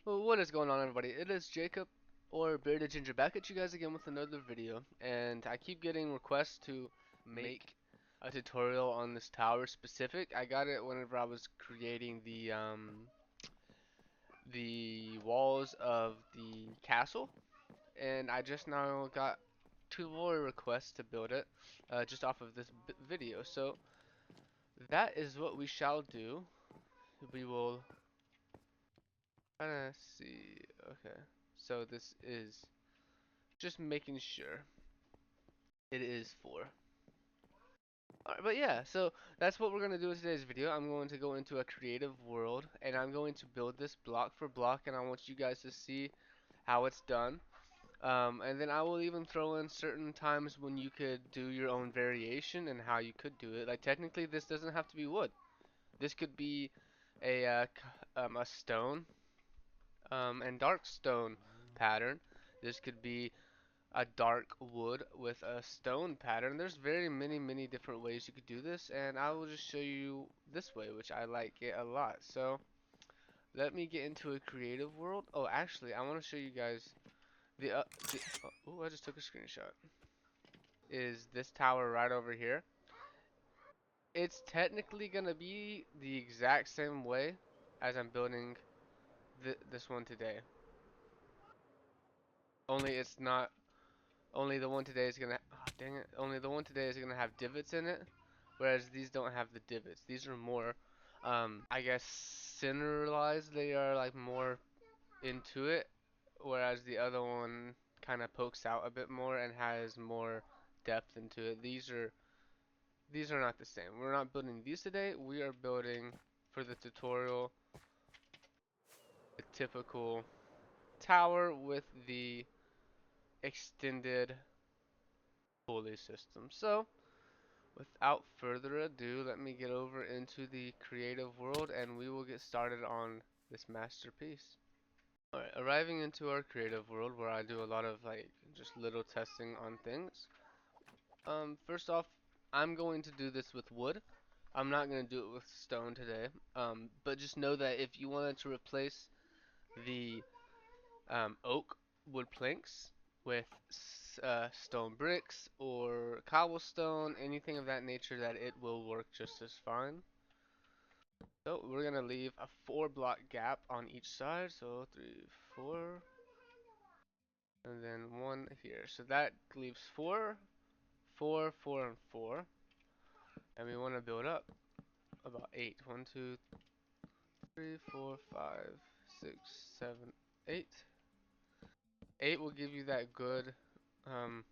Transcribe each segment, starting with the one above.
Well, what is going on, everybody? It is Jacob, or Bearded Ginger, back at you guys again with another video, and I keep getting requests to make a tutorial on this tower specific. I got it whenever I was creating the walls of the castle, and I just now got two more requests to build it, just off of this video. So that is what we shall do. We will kind of see. Okay, so this is just making sure it is for. Alright, but yeah, so that's what we're going to do in today's video. I'm going to go into a creative world and I'm going to build this block for block, and I want you guys to see how it's done. And then I will even throw in certain times when you could do your own variation and how you could do it. Like technically this doesn't have to be wood. This could be a stone and dark stone pattern. This could be a dark wood with a stone pattern. There's very many different ways you could do this, and I will just show you this way, which I like it a lot. So let me get into a creative world. Oh, actually, I want to show you guys the oh, I just took a screenshot. Is this tower right over here? It's technically gonna be the exact same way as I'm building this one today. Only it's not. Only the one today is gonna. Oh, dang it! Only the one today is gonna have divots in it, whereas these don't have the divots. These are more, I guess, centralized. They are like more into it, whereas the other one kind of pokes out a bit more and has more depth into it. These are not the same. We're not building these today. We are building for the tutorial a typical tower with the extended pulley system. So without further ado, let me get over into the creative world and we will get started on this masterpiece. Alright, arriving into our creative world where I do a lot of like just little testing on things. First off, I'm going to do this with wood. I'm not going to do it with stone today. But just know that if you wanted to replace the oak wood planks with stone bricks or cobblestone, anything of that nature, that it will work just as fine. So we're gonna leave a 4 block gap on each side, so 3, 4, and then 1 here. So that leaves 4, 4, 4, and 4, and we want to build up about 8. 1, 2, 3, 4, 5, 6, 7, 8. 8 will give you that good um,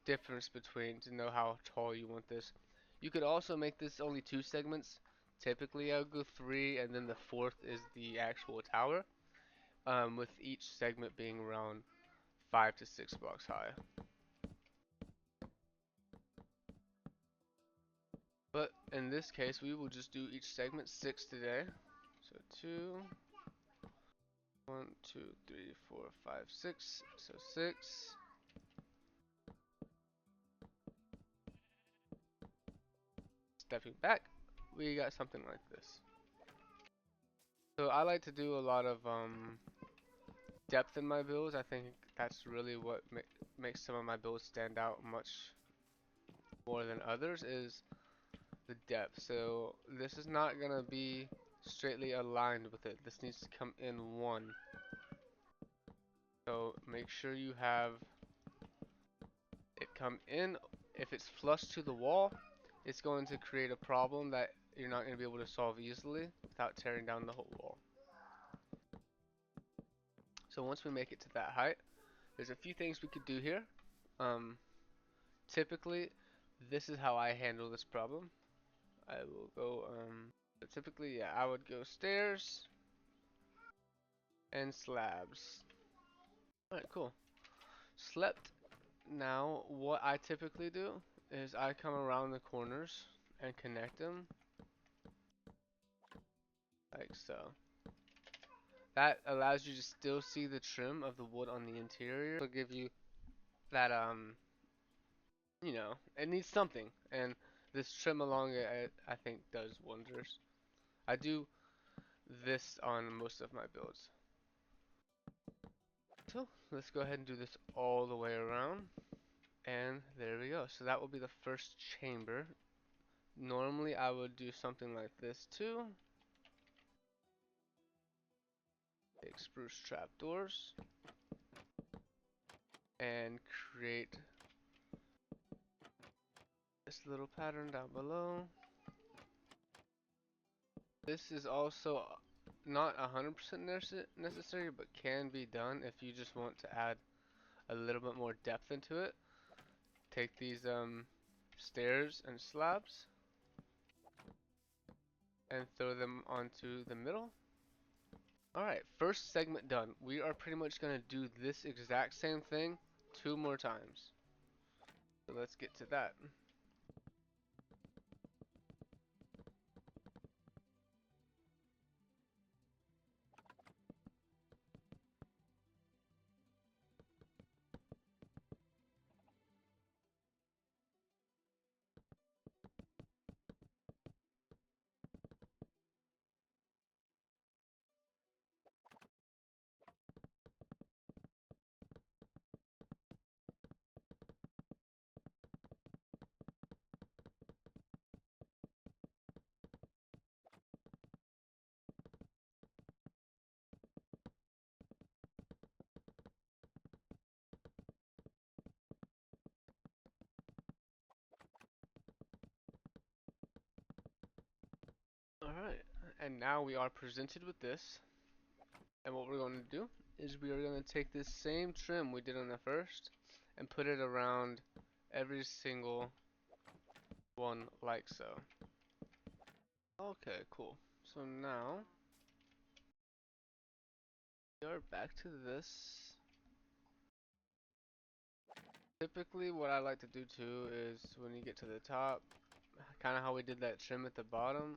difference between to know how tall you want this. You could also make this only 2 segments. Typically I would go 3, and then the 4th is the actual tower, with each segment being around 5 to 6 blocks high. But in this case we will just do each segment 6 today. So 2, 1, 2, 3, 4, 5, 6. So 6. Stepping back, we got something like this. So I like to do a lot of depth in my builds. I think that's really what makes some of my builds stand out much more than others, is the depth. So this is not gonna be straightly aligned with it. This needs to come in one. So make sure you have it come in. If it's flush to the wall, it's going to create a problem that you're not going to be able to solve easily without tearing down the whole wall. So once we make it to that height, there's a few things we could do here. Um, Typically, this is how I handle this problem. I will go, but typically, yeah, I would go stairs and slabs. Alright, cool. Slept. Now, what I typically do is I come around the corners and connect them like so. That allows you to still see the trim of the wood on the interior. It'll give you that, it needs something, and this trim along it, I think, does wonders. I do this on most of my builds. So let's go ahead and do this all the way around. And there we go. So that will be the first chamber. Normally I would do something like this too. Take spruce trapdoors and create this little pattern down below. This is also not 100% necessary, but can be done if you just want to add a little bit more depth into it. Take these stairs and slabs and throw them onto the middle. Alright, first segment done. We are pretty much going to do this exact same thing 2 more times. So let's get to that. Alright, and now we are presented with this. And what we're going to do is we are going to take this same trim we did on the first and put it around every single one like so. Okay, cool. So now we are back to this. Typically what I like to do too is when you get to the top, kind of how we did that trim at the bottom,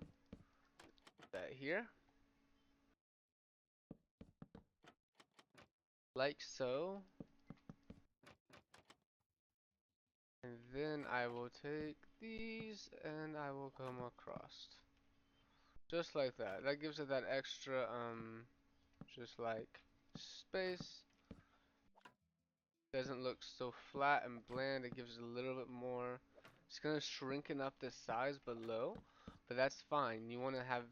that here, like so. And then I will take these and I will come across. Just like that. That gives it that extra, just like space. Doesn't look so flat and bland. It gives it a little bit more. It's gonna shrinken up the size below, but that's fine. You want to have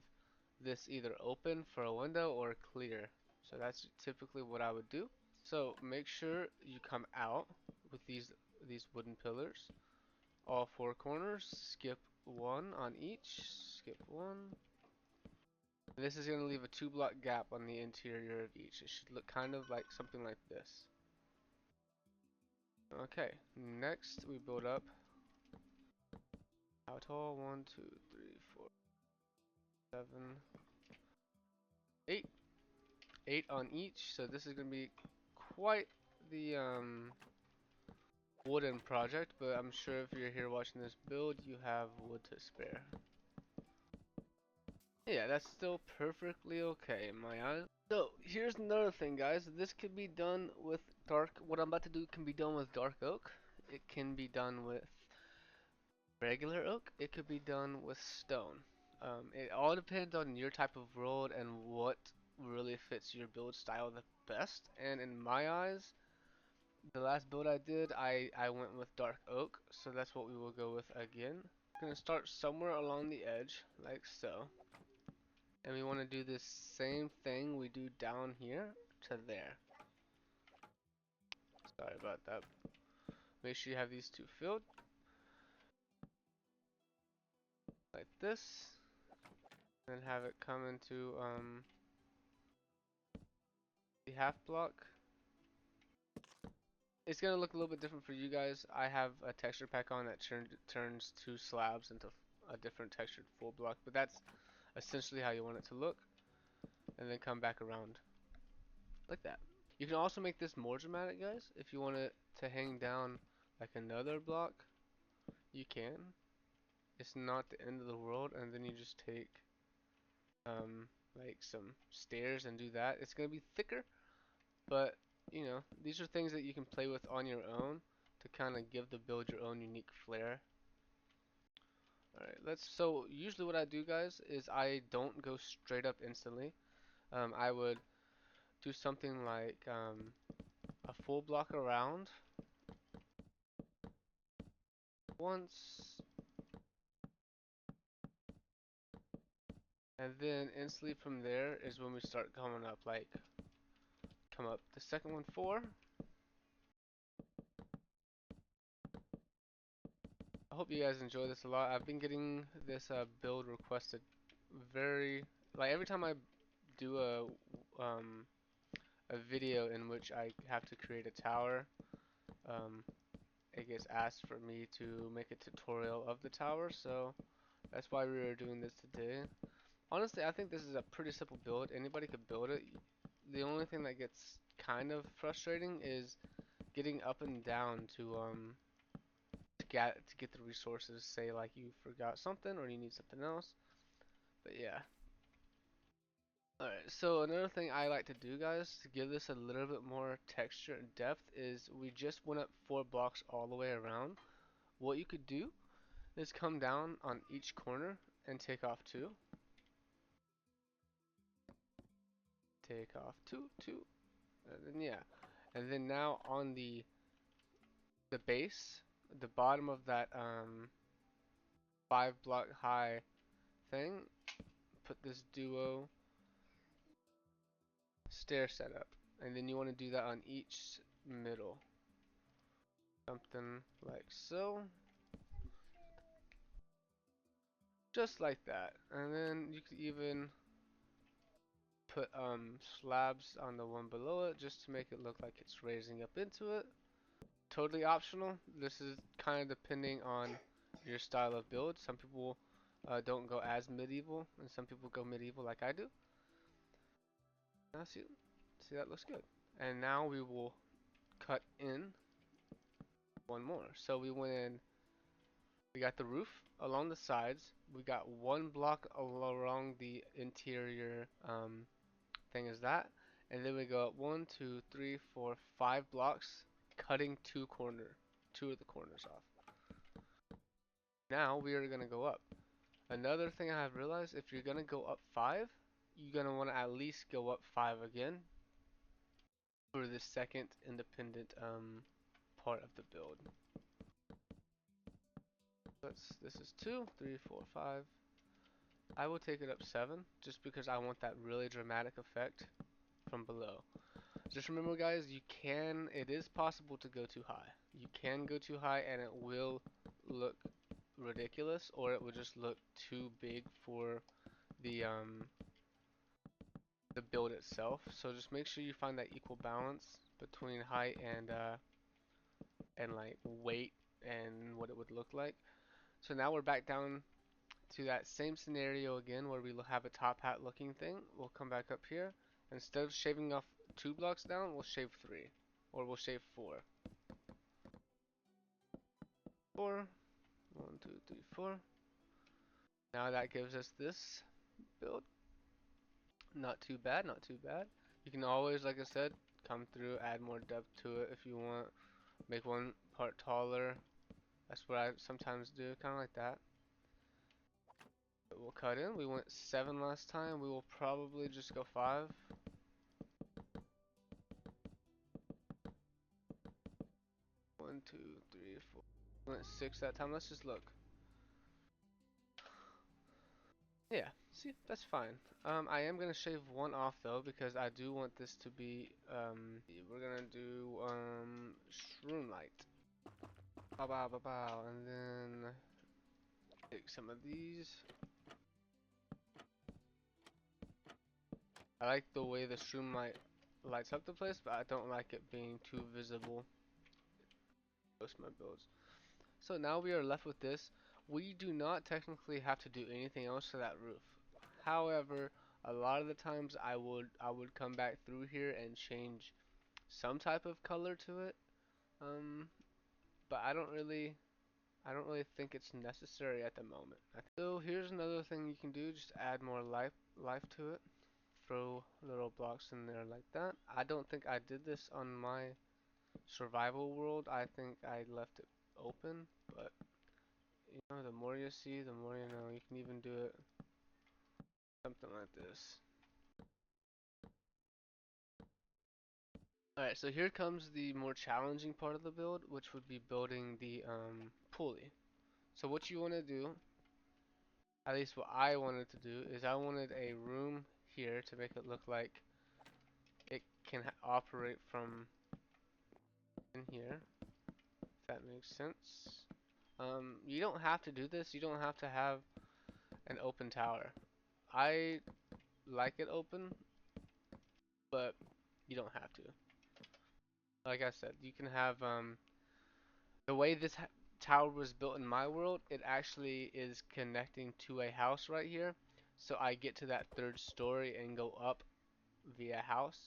this either open for a window or clear. So that's typically what I would do. So make sure you come out with these wooden pillars. All four corners. Skip one on each. Skip one. This is going to leave a 2 block gap on the interior of each. It should look kind of like something like this. Okay, next we build up how tall? 1, 2, 3, 4, 7, 8. 8 on each. So this is going to be quite the wooden project, but I'm sure if you're here watching this build, you have wood to spare. Yeah, that's still perfectly okay in my eyes. So here's another thing, guys. This could be done with what I'm about to do can be done with dark oak. It can be done with regular oak. It could be done with stone. It all depends on your type of world and what really fits your build style the best. And in my eyes, the last build I did, I went with dark oak. So that's what we will go with again. Gonna start somewhere along the edge, like so. And we want to do this same thing we do down here to there. Sorry about that. Make sure you have these two filled. Like this. And have it come into the half block. It's going to look a little bit different for you guys. I have a texture pack on that turns two slabs into a different textured full block. But that's essentially how you want it to look. And then come back around. Like that. You can also make this more dramatic, guys. If you want it to hang down like another block, you can. It's not the end of the world, and then you just take like some stairs and do that. It's gonna be thicker, but you know, these are things that you can play with on your own to kind of give the build your own unique flair. Alright, so usually what I do, guys, is I don't go straight up instantly. I would do something like a full block around once, and then instantly from there is when we start coming up, like, come up the second one 4. I hope you guys enjoy this a lot. I've been getting this build requested very, like every time I do a video in which I have to create a tower, um, it gets asked for me to make a tutorial of the tower, so that's why we are doing this today. Honestly, I think this is a pretty simple build. Anybody could build it. The only thing that gets kind of frustrating is getting up and down to get the resources. Say like you forgot something or you need something else. But yeah. Alright, so another thing I like to do, guys, to give this a little bit more texture and depth is we just went up 4 blocks all the way around. What you could do is come down on each corner and take off 2. Take off 2, 2, and then yeah. And then now on the base, the bottom of that 5 block high thing, put this duo stair setup. And then you want to do that on each middle. Something like so. Just like that. And then you could even put slabs on the one below it just to make it look like it's raising up into it. Totally optional. This is kind of depending on your style of build. Some people don't go as medieval, and some people go medieval like I do. Now see that looks good. And now we will cut in one more. So we went in, we got the roof along the sides. We got 1 block along the interior thing is that. And then we go up 1, 2, 3, 4, 5 blocks, cutting 2 of the corners off. Now we are gonna go up. Another thing I have realized, if you're gonna go up 5, you're gonna want to at least go up 5 again for the second independent part of the build. This is 2, 3, 4, 5. I will take it up 7 just because I want that really dramatic effect from below. Just remember, guys, it is possible to go too high. You can go too high and it will look ridiculous, or it will just look too big for the build itself. So just make sure you find that equal balance between height and like weight and what it would look like. So now we're back down to that same scenario again where we have a top hat looking thing. We'll come back up here. Instead of shaving off 2 blocks down, we'll shave 3. Or we'll shave 4. 4. 1, 2, 3, 4. Now that gives us this build. Not too bad, not too bad. You can always, like I said, come through, add more depth to it if you want. Make one part taller. That's what I sometimes do, kind of like that. But we'll cut in. We went 7 last time. We will probably just go 5. 1, 2, 3, 4. We went 6 that time. Let's just look. Yeah, see, that's fine. I am gonna shave 1 off though because I do want this to be we're gonna do shroom light. Bow bow bow bow, and then take some of these. I like the way the shroom light lights up the place, but I don't like it being too visible. Most of my builds. So now we are left with this. We do not technically have to do anything else to that roof. However, a lot of the times I would come back through here and change some type of color to it. But I don't really think it's necessary at the moment. So here's another thing you can do, just add more life to it. Throw little blocks in there like that. I don't think I did this on my survival world. I think I left it open, but you know, the more you see, the more you know. You can even do it something like this. Alright, so here comes the more challenging part of the build, which would be building the pulley. So what you want to do, at least what I wanted to do, is I wanted a room here to make it look like it can operate from in here, if that makes sense. You don't have to do this, you don't have to have an open tower. I like it open, but you don't have to. Like I said, you can have the way this tower was built in my world, it actually is connecting to a house right here. So I get to that third story and go up via house.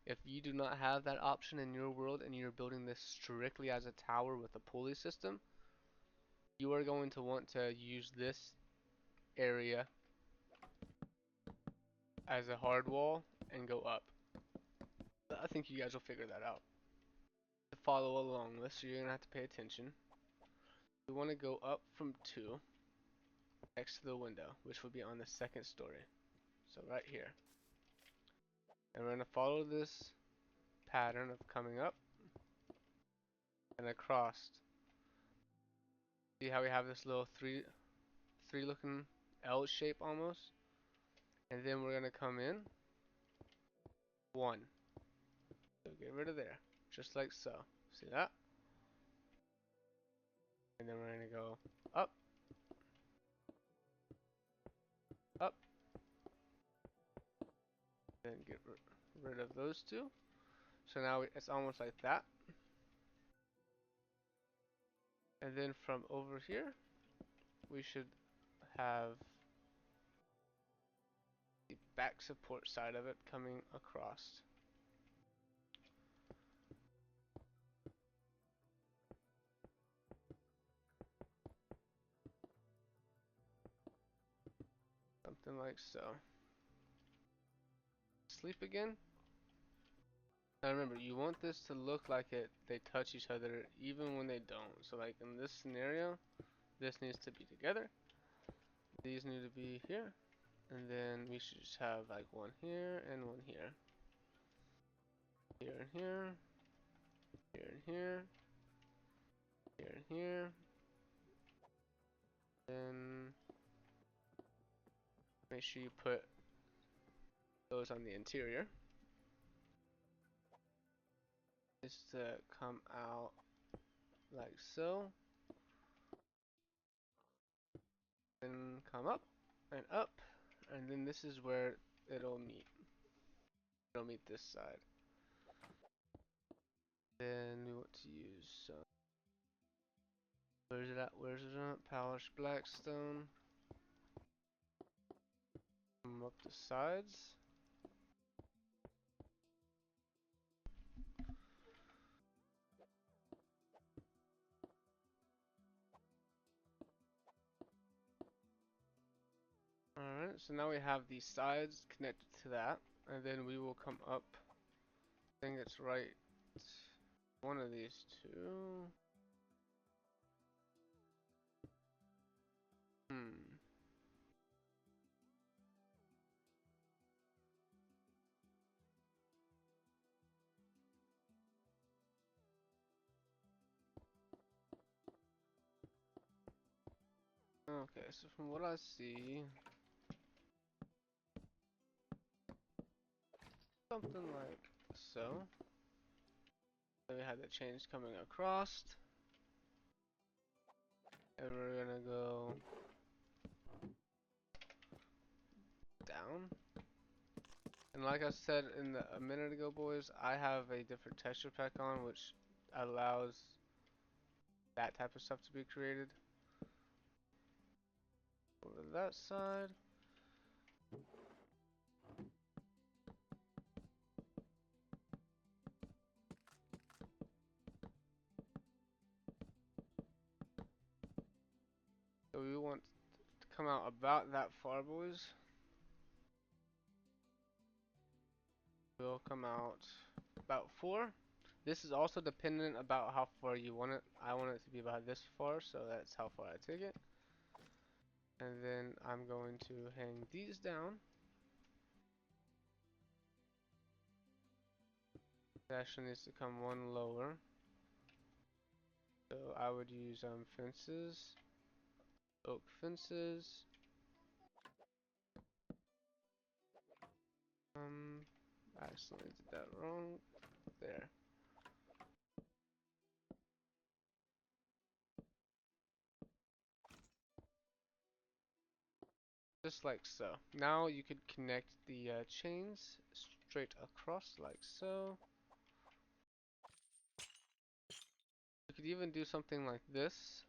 If you do not have that option in your world and you're building this strictly as a tower with a pulley system, you are going to want to use this area as a hard wall and go up. I think you guys will figure that out. To follow along this, so you're going to have to pay attention. We want to go up from 2 next to the window, which will be on the second story. So right here. And we're going to follow this pattern of coming up and across. See how we have this little three looking L shape almost? And then we're going to come in 1. So get rid of there. Just like so. See that? And then we're going to go up, up, and get rid of those 2. So now it's almost like that. And then from over here, we should have the back support side of it coming across. Something like so. Sleep again. Now remember, you want this to look like they touch each other even when they don't. So like in this scenario, this needs to be together. These need to be here. And then we should just have like one here and one here. Here and here. Here and here. Here and here. Then make sure you put those on the interior. Just to come out like so. Then come up and up. And then this is where it'll meet. It'll meet this side. Then we want to use where's it at? Where's it at? Polished blackstone. Come up the sides. Alright, so now we have these sides connected to that, and then we will come up. I think it's right. One of these 2. Hmm. Okay, so from what I see, something like so. Then we have the chains coming across, and we're gonna go down. And like I said a minute ago, boys, I have a different texture pack on, which allows that type of stuff to be created. Over that side. So we want to come out about that far, boys. We'll come out about 4. This is also dependent about how far you want it. I want it to be about this far, so that's how far I take it. And then I'm going to hang these down. It actually needs to come one lower. So I would use fences, oak fences. I accidentally did that wrong. There. Just like so. Now you could connect the chains straight across like so. You could even do something like this,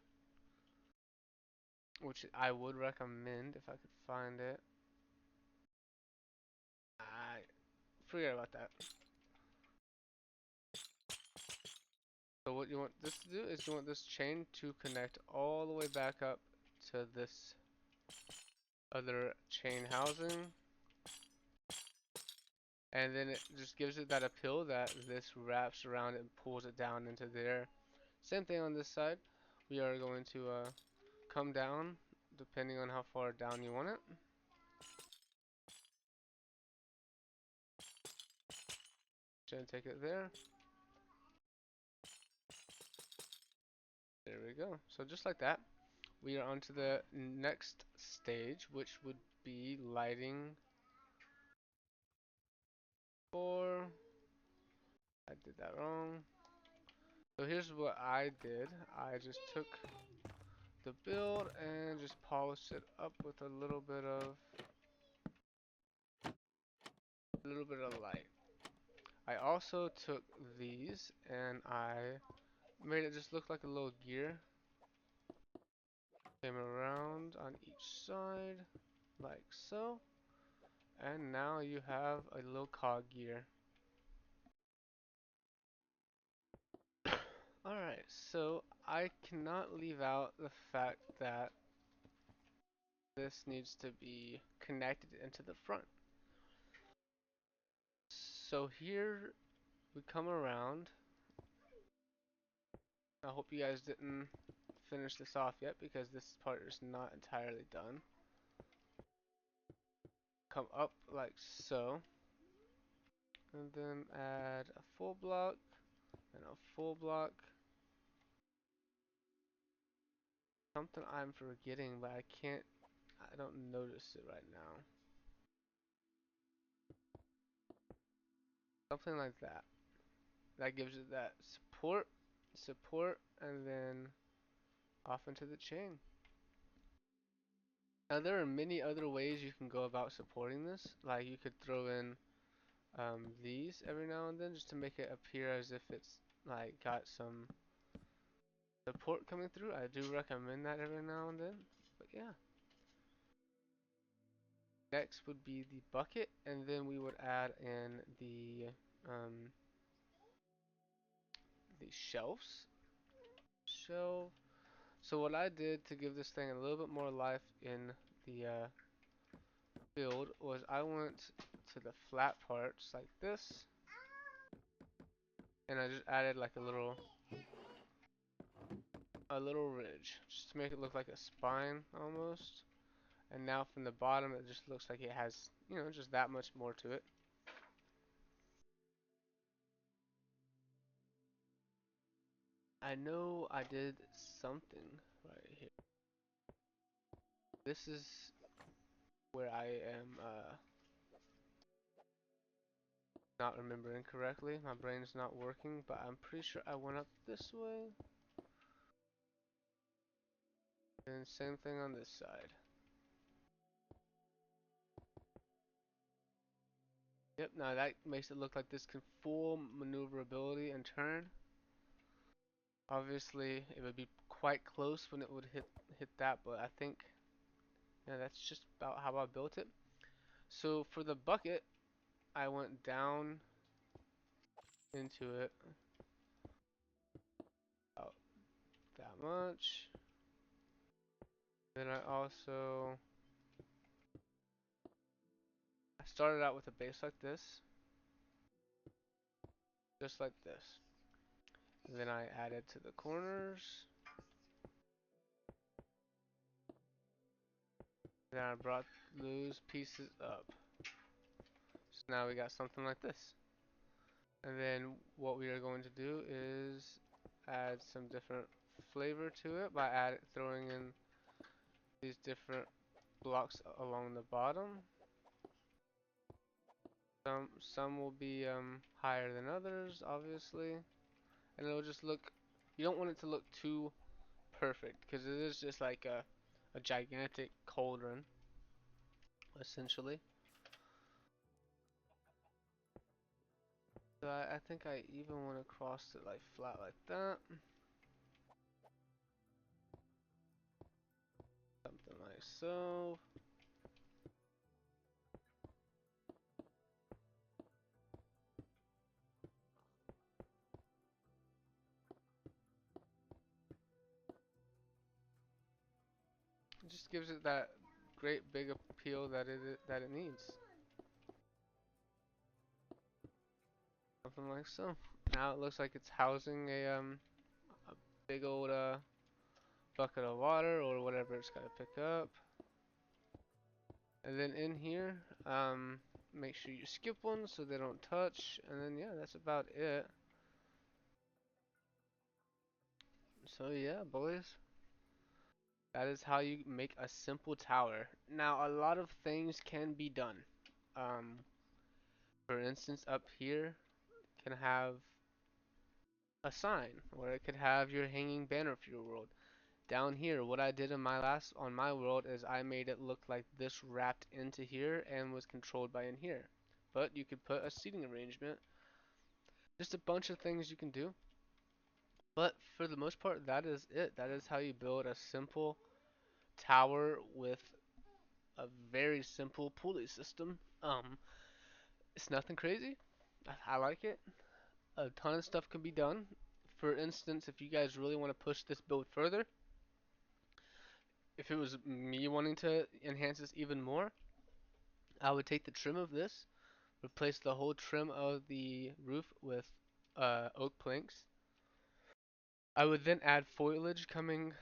which I would recommend if I could find it. I forget about that. So what you want this to do is you want this chain to connect all the way back up to this other chain housing, and then it just gives it that appeal that this wraps around and pulls it down into there. Same thing on this side. We are going to come down depending on how far down you want it. Gonna take it there. There we go. So just like that, we are on to the next stage, which would be lighting for... I did that wrong. So here's what I did. I just took the build and just polished it up with a little bit of light. I also took these and I made it just look like a little gear. Came around on each side like so. And now you have a little cog gear. Alright, so I cannot leave out the fact that this needs to be connected into the front. So here we come around. I hope you guys didn't finish this off yet because this part is not entirely done. Come up like so. And then add a full block and a full block. Something I'm forgetting, but I don't notice it right now. Something like that. That gives it that support, and then off into the chain. Now there are many other ways you can go about supporting this. Like you could throw in these every now and then just to make it appear as if it's like got some support coming through. I do recommend that every now and then. But yeah. Next would be the bucket, and then we would add in the shelves. Shelf. So what I did to give this thing a little bit more life in the build was I went to the flat parts like this, and I just added like a little ridge just to make it look like a spine almost. And now from the bottom it just looks like it has, just that much more to it. I know I did something right here. This is where I am not remembering correctly. My brain is not working, but I'm pretty sure I went up this way. And same thing on this side. Yep, now that makes it look like this can full maneuverability and turn. Obviously, it would be quite close when it would hit that, but I think that's just about how I built it. So for the bucket, I went down into it about that much. Then I started out with a base like this, just like this. Then I added to the corners. Then I brought those pieces up. So now we got something like this. And then what we are going to do is add some different flavor to it by throwing in these different blocks along the bottom. Some will be higher than others, obviously, and it'll just look. You don't want it to look too perfect because it is just like a gigantic cauldron, essentially. So I think I even want to cross it like flat like that, something like so. It just gives it that great big appeal that it needs. Something like so. Now it looks like it's housing a big old bucket of water or whatever it's gotta pick up. And then in here, make sure you skip one so they don't touch. And then yeah, that's about it. So yeah, boys, that is how you make a simple tower. Now a lot of things can be done. Um, for instance, up here can have a sign, or it could have your hanging banner for your world. Down here, what I did in on my world is I made it look like this wrapped into here and was controlled by in here. But you could put a seating arrangement, just a bunch of things you can do. But for the most part, that is it. That is how you build a simple tower with a very simple pulley system. It's nothing crazy. I like it. A ton of stuff can be done. For instance, if you guys really want to push this build further, if it was me wanting to enhance this even more, I would take the trim of this, replace the whole trim of the roof with oak planks. I would then add foliage coming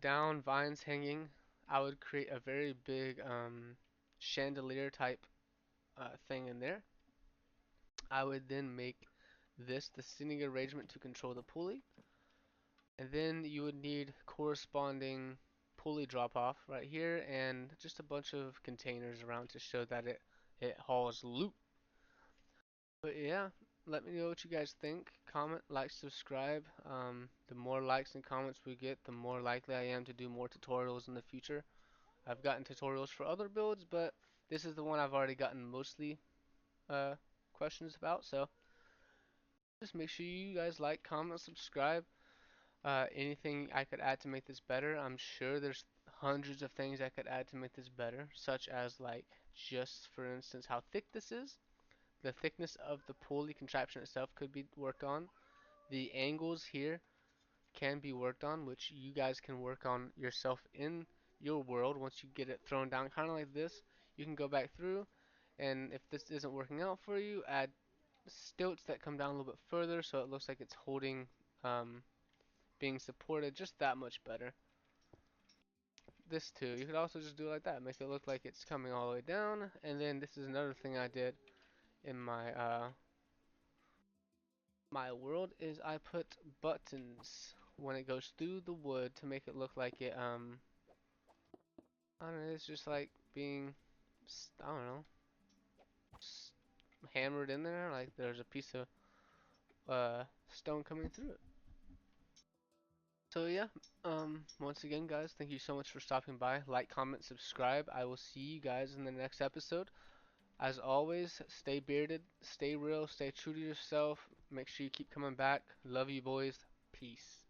down, vines hanging. I would create a very big chandelier type thing in there. I would then make this the seating arrangement to control the pulley. And then you would need corresponding pulley drop off right here and just a bunch of containers around to show that it hauls loot. But yeah, let me know what you guys think. Comment, like, subscribe. The more likes and comments we get, the more likely I am to do more tutorials in the future. I've gotten tutorials for other builds, but this is the one I've already gotten mostly uh, questions about. So just make sure you guys like, comment, subscribe. Anything I could add to make this better, I'm sure there's hundreds of things I could add to make this better, such as like just for instance how thick this is. The thickness of the pulley contraption itself could be worked on. The angles here can be worked on, which you guys can work on yourself in your world once you get it thrown down, kind of like this. You can go back through, and if this isn't working out for you, add stilts that come down a little bit further so it looks like it's holding, being supported just that much better. This too, you could also just do it like that, make it look like it's coming all the way down. And then this is another thing I did in my world is I put buttons when it goes through the wood to make it look like it I don't know, it's just like being I don't know, hammered in there like there's a piece of stone coming through it. So yeah, once again guys, thank you so much for stopping by. Like, comment, subscribe. I will see you guys in the next episode. As always, stay bearded, stay real, stay true to yourself. Make sure you keep coming back. Love you boys. Peace.